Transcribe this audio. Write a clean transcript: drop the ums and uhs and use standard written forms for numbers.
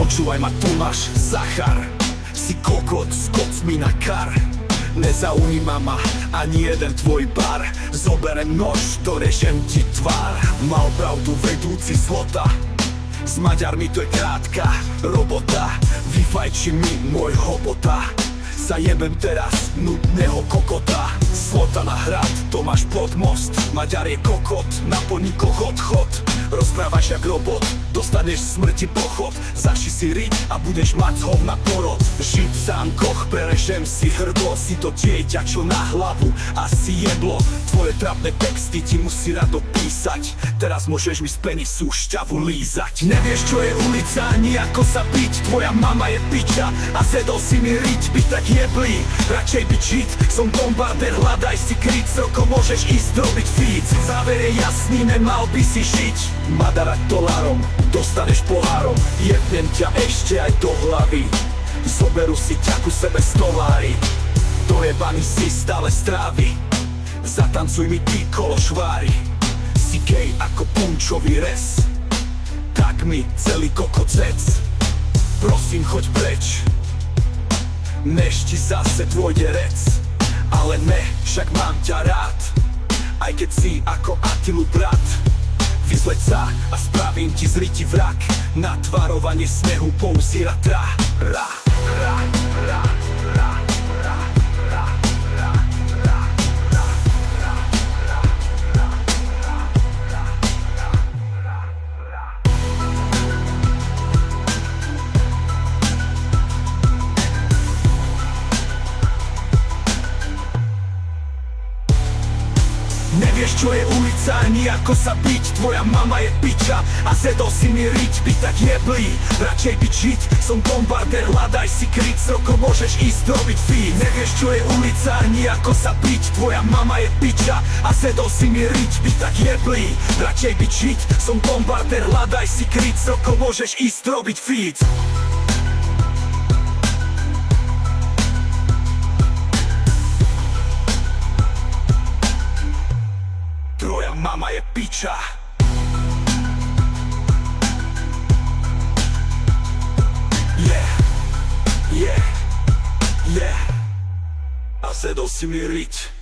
Počúvaj ma, tu máš Zachar. Si kokot, skoc mi na kar. Nezaujíma ma ani jeden tvoj bar. Zoberem nož, dorežem ti tvár. Mal pravdu vedúci zlota. S Maďarmi to je krátka robota. Vyfajči mi môj hobota. Zajebem teraz nudného kokota. Slota na hrad, to máš pod most. Maďar je kokot, na ponikoch odchod. Rozprávaš jak robot, dostaneš smrti pochod. Zaši si riť a budeš mať z hovna porod. Žid sám koch, prerežem si hrdlo. Si to dieťa, čo na hlavu asi jeblo. Tvoje trapné texty ti musí rado písať. Teraz môžeš mi z penisu šťavu lízať. Nevieš čo je ulica, ani ako sa byť. Tvoja mama je piča a zedol si mi riť. Byť tak jeblý, radšej byť žid. Som bombarder, hľadaj si kryt. S rokom môžeš ísť robiť feed. Záver je jasný, nemal by si žiť. Madarať dolárom, dostaneš pohárom. Jebnem ťa ešte aj do hlavy. Zoberú si ťa ku sebe stolári. Dojebaný si stále strávy. Zatancuj mi ty kolo švári. Si gej ako punčový rez. Tak mi celý kokocec. Prosím, choď preč. Než ti zase dôjde rec. Ale ne, však mám ťa rád. Aj keď si ako Attilu brat. Vyzleď sa a spravím ti z riti vrak. Na tvarovanie snehu pouziera tra. Ra, ra, ra, ra, ra, ra, ra, ra, ra, ra, ra, ra, ra, ra. Nevieš čo je ulica, ani ako sa byť. Tvoja mama je piča a zedol si mi riť. Byť tak jeblý, radšej byť žid. Som bombarder, hľadaj si kryt. S rokom môžeš ísť robiť feed. Nevieš čo je ulica, ani ako sa byť. Tvoja mama je piča a zedol si mi riť. Byť tak jeblý, radšej byť žid. Som bombarder, hľadaj si kryt. S rokom môžeš ísť robiť feed. Mama je piča. Yeah, yeah, yeah. A zedol si mi riť.